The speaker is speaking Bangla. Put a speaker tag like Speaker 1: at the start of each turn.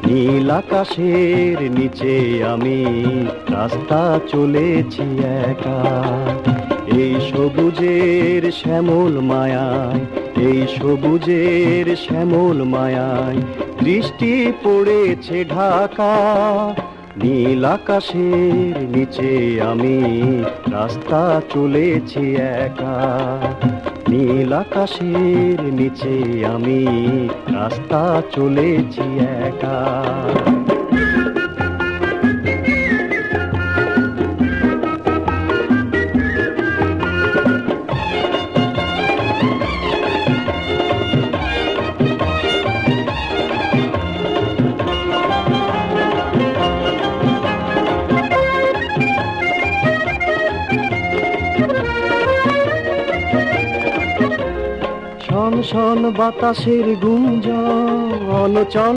Speaker 1: নীল আকাশের নিচে আমি রাস্তা চলেছি একা। এই সবুজের শ্যামল মায়ায়, এই সবুজের শ্যামল মায়ায় দৃষ্টি পড়েছে ঢাকা। নীল আকাশের নিচে আমি রাস্তা চলেছি একা। নীল আকাশের নিচে আমি রাস্তা চলেছি একা। শন শন বাতাসের গুঞ্জন, চল